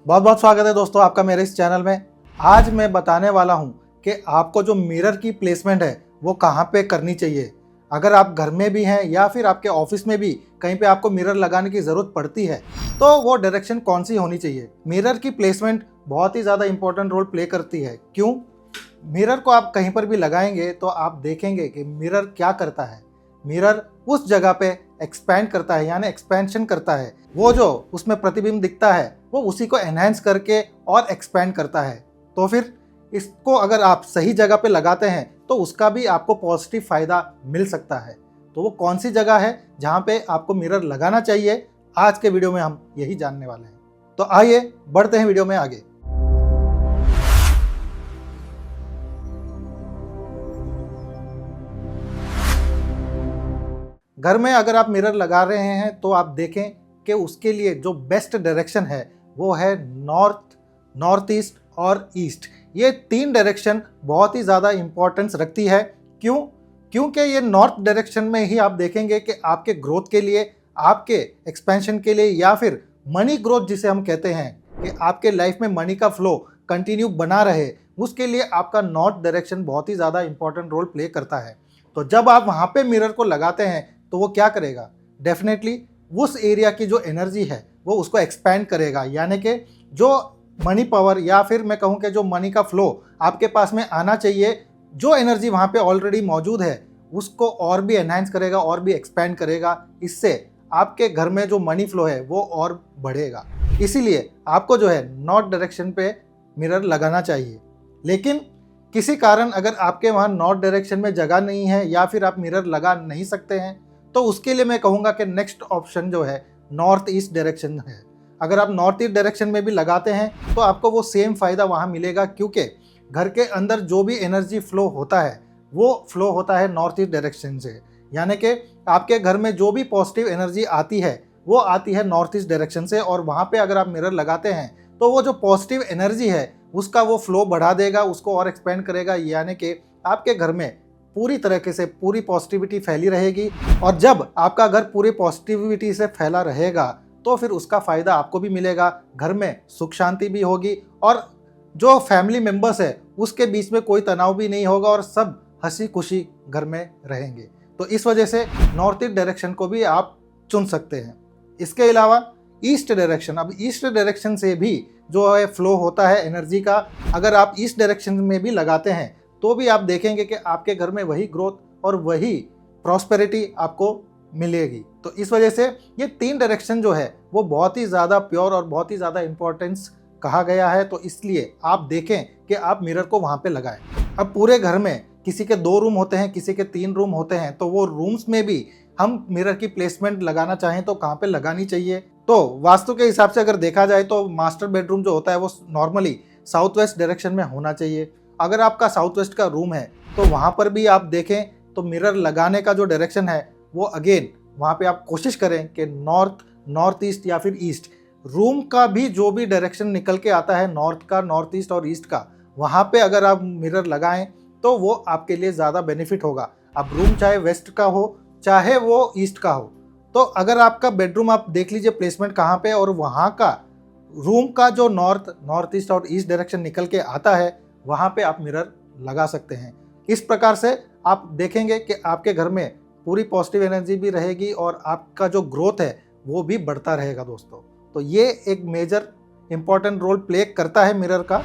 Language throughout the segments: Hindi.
बहुत बहुत स्वागत है दोस्तों आपका मेरे इस चैनल में। आज मैं बताने वाला हूं कि आपको जो मिरर की प्लेसमेंट है वो कहां पे करनी चाहिए। अगर आप घर में भी हैं या फिर आपके ऑफिस में भी कहीं पे आपको मिरर लगाने की ज़रूरत पड़ती है तो वो डायरेक्शन कौन सी होनी चाहिए। मिरर की प्लेसमेंट बहुत ही ज़्यादा इंपॉर्टेंट रोल प्ले करती है। क्यों? मिरर को आप कहीं पर भी लगाएंगे तो आप देखेंगे कि मिरर क्या करता है। मिरर उस जगह पे एक्सपैंड करता है, यानी एक्सपेंशन करता है। वो जो उसमें प्रतिबिंब दिखता है वो उसी को एनहांस करके और एक्सपैंड करता है। तो फिर इसको अगर आप सही जगह पे लगाते हैं तो उसका भी आपको पॉजिटिव फायदा मिल सकता है। तो वो कौन सी जगह है जहाँ पे आपको मिरर लगाना चाहिए, आज के वीडियो में हम यही जानने वाले हैं। तो आइए बढ़ते हैं वीडियो में आगे। घर में अगर आप मिरर लगा रहे हैं तो आप देखें कि उसके लिए जो बेस्ट डायरेक्शन है वो है नॉर्थ, नॉर्थ ईस्ट और ईस्ट। ये तीन डायरेक्शन बहुत ही ज़्यादा इंपॉर्टेंस रखती है। क्यों? क्योंकि ये नॉर्थ डायरेक्शन में ही आप देखेंगे कि आपके ग्रोथ के लिए, आपके एक्सपेंशन के लिए, या फिर मनी ग्रोथ जिसे हम कहते हैं कि आपके लाइफ में मनी का फ्लो कंटिन्यू बना रहे, उसके लिए आपका नॉर्थ डायरेक्शन बहुत ही ज़्यादा इंपॉर्टेंट रोल प्ले करता है। तो जब आप वहाँ पे मिरर को लगाते हैं तो वो क्या करेगा? डेफिनेटली उस एरिया की जो एनर्जी है वो उसको एक्सपैंड करेगा, यानी कि जो मनी पावर या फिर मैं कहूँ कि जो मनी का फ्लो आपके पास में आना चाहिए, जो एनर्जी वहाँ पे ऑलरेडी मौजूद है उसको और भी एनहांस करेगा और भी एक्सपैंड करेगा। इससे आपके घर में जो मनी फ्लो है वो और बढ़ेगा। इसीलिए आपको जो है नॉर्थ डायरेक्शन पे मिरर लगाना चाहिए। लेकिन किसी कारण अगर आपके वहाँ नॉर्थ डायरेक्शन में जगह नहीं है या फिर आप मिरर लगा नहीं सकते हैं तो उसके लिए मैं कहूँगा कि नेक्स्ट ऑप्शन जो है नॉर्थ ईस्ट डायरेक्शन है। अगर आप नॉर्थ ईस्ट डायरेक्शन में भी लगाते हैं तो आपको वो सेम फ़ायदा वहाँ मिलेगा, क्योंकि घर के अंदर जो भी एनर्जी फ्लो होता है वो फ्लो होता है नॉर्थ ईस्ट डायरेक्शन से। यानी कि आपके घर में जो भी पॉजिटिव एनर्जी आती है वो आती है नॉर्थ ईस्ट डायरेक्शन से, और वहाँ पर अगर आप मिरर लगाते हैं तो वो जो पॉजिटिव एनर्जी है उसका वो फ्लो बढ़ा देगा, उसको और एक्सपेंड करेगा। यानी कि आपके घर में पूरी तरीके से पूरी पॉजिटिविटी फैली रहेगी, और जब आपका घर पूरी पॉजिटिविटी से फैला रहेगा तो फिर उसका फ़ायदा आपको भी मिलेगा। घर में सुख शांति भी होगी और जो फैमिली मेम्बर्स है उसके बीच में कोई तनाव भी नहीं होगा और सब हंसी खुशी घर में रहेंगे। तो इस वजह से नॉर्थ ईस्ट डायरेक्शन को भी आप चुन सकते हैं। इसके अलावा ईस्ट डायरेक्शन, अब ईस्ट डायरेक्शन से भी जो है फ्लो होता है एनर्जी का, अगर आप ईस्ट डायरेक्शन में भी लगाते हैं तो भी आप देखेंगे कि आपके घर में वही ग्रोथ और वही प्रॉस्पेरिटी आपको मिलेगी। तो इस वजह से ये तीन डायरेक्शन जो है वो बहुत ही ज़्यादा प्योर और बहुत ही ज़्यादा इंपॉर्टेंस कहा गया है। तो इसलिए आप देखें कि आप मिरर को वहाँ पे लगाएं। अब पूरे घर में किसी के 2 रूम होते हैं, किसी के 3 रूम होते हैं, तो वो रूम्स में भी हम मिरर की प्लेसमेंट लगाना चाहें तो कहाँ पे लगानी चाहिए? तो वास्तु के हिसाब से अगर देखा जाए तो मास्टर बेडरूम जो होता है वो नॉर्मली साउथ वेस्ट डायरेक्शन में होना चाहिए। अगर आपका साउथ वेस्ट का रूम है तो वहाँ पर भी आप देखें तो मिरर लगाने का जो डायरेक्शन है वो अगेन वहाँ पे आप कोशिश करें कि नॉर्थ, नॉर्थ ईस्ट या फिर ईस्ट, रूम का भी जो भी डायरेक्शन निकल के आता है नॉर्थ का, नॉर्थ ईस्ट और ईस्ट का, वहाँ पे अगर आप मिरर लगाएं तो वो आपके लिए ज़्यादा बेनिफिट होगा। अब रूम चाहे वेस्ट का हो चाहे वो ईस्ट का हो, तो अगर आपका बेडरूम आप देख लीजिए प्लेसमेंट कहाँ पे, और वहाँ का रूम का जो नॉर्थ, नॉर्थ ईस्ट और ईस्ट डायरेक्शन निकल के आता है वहाँ पे आप मिरर लगा सकते हैं। इस प्रकार से आप देखेंगे कि आपके घर में पूरी पॉजिटिव एनर्जी भी रहेगी और आपका जो ग्रोथ है वो भी बढ़ता रहेगा दोस्तों। तो ये एक मेजर इंपॉर्टेंट रोल प्ले करता है मिरर का।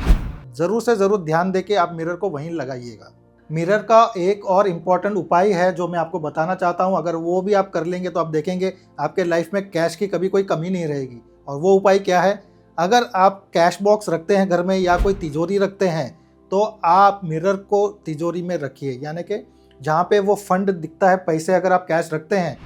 ज़रूर से ज़रूर ध्यान देके आप मिरर को वहीं लगाइएगा। मिरर का एक और इम्पॉर्टेंट उपाय है जो मैं आपको बताना चाहता हूँ। अगर वो भी आप कर लेंगे तो आप देखेंगे आपके लाइफ में कैश की कभी कोई कमी नहीं रहेगी। और वो उपाय क्या है? अगर आप कैश बॉक्स रखते हैं घर में या कोई तिजोरी रखते हैं तो आप मिरर को तिजोरी में रखिए, यानी कि जहाँ पे वो फंड दिखता है, पैसे अगर आप कैश रखते हैं,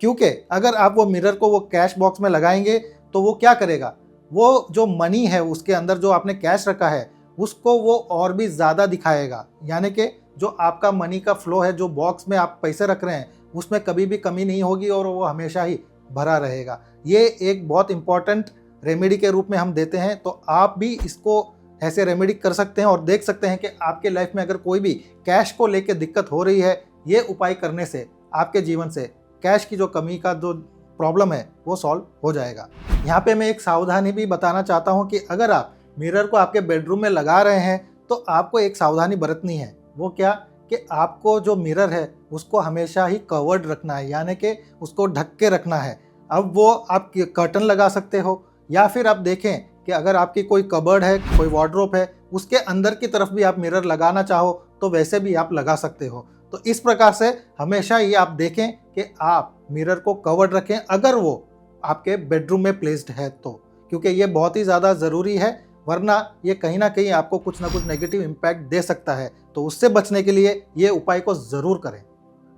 क्योंकि अगर आप वो मिरर को वो कैश बॉक्स में लगाएंगे तो वो क्या करेगा? वो जो मनी है उसके अंदर जो आपने कैश रखा है उसको वो और भी ज़्यादा दिखाएगा। यानी कि जो आपका मनी का फ्लो है, जो बॉक्स में आप पैसे रख रहे हैं उसमें कभी भी कमी नहीं होगी और वो हमेशा ही भरा रहेगा। ये एक बहुत इंपॉर्टेंट रेमेडी के रूप में हम देते हैं। तो आप भी इसको ऐसे रेमेडी कर सकते हैं और देख सकते हैं कि आपके लाइफ में अगर कोई भी कैश को लेकर दिक्कत हो रही है, ये उपाय करने से आपके जीवन से कैश की जो कमी का जो प्रॉब्लम है वो सॉल्व हो जाएगा। यहाँ पे मैं एक सावधानी भी बताना चाहता हूँ कि अगर आप मिरर को आपके बेडरूम में लगा रहे हैं तो आपको एक सावधानी बरतनी है। वो क्या कि आपको जो मिरर है उसको हमेशा ही कवर्ड रखना है, यानी कि उसको ढक के रखना है। अब वो आप कर्टन लगा सकते हो, या फिर आप देखें कि अगर आपकी कोई कबर्ड है, कोई वार्डरोब है, उसके अंदर की तरफ भी आप मिरर लगाना चाहो तो वैसे भी आप लगा सकते हो। तो इस प्रकार से हमेशा ये आप देखें कि आप मिरर को कवर्ड रखें अगर वो आपके बेडरूम में प्लेस्ड है तो, क्योंकि ये बहुत ही ज़्यादा ज़रूरी है, वरना ये कहीं ना कहीं आपको कुछ ना कुछ नेगेटिव इम्पैक्ट दे सकता है। तो उससे बचने के लिए ये उपाय को ज़रूर करें।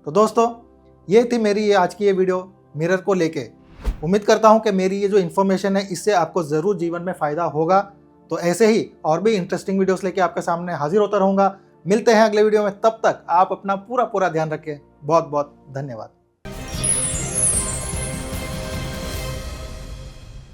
तो दोस्तों, ये थी मेरी ये आज की ये वीडियो मिरर को लेके। उम्मीद करता हूँ कि मेरी ये जो इन्फॉर्मेशन है इससे आपको ज़रूर जीवन में फ़ायदा होगा। तो ऐसे ही और भी इंटरेस्टिंग वीडियोस लेके आपके सामने हाजिर होता रहूँगा। मिलते हैं अगले वीडियो में, तब तक आप अपना पूरा ध्यान रखें। बहुत बहुत धन्यवाद।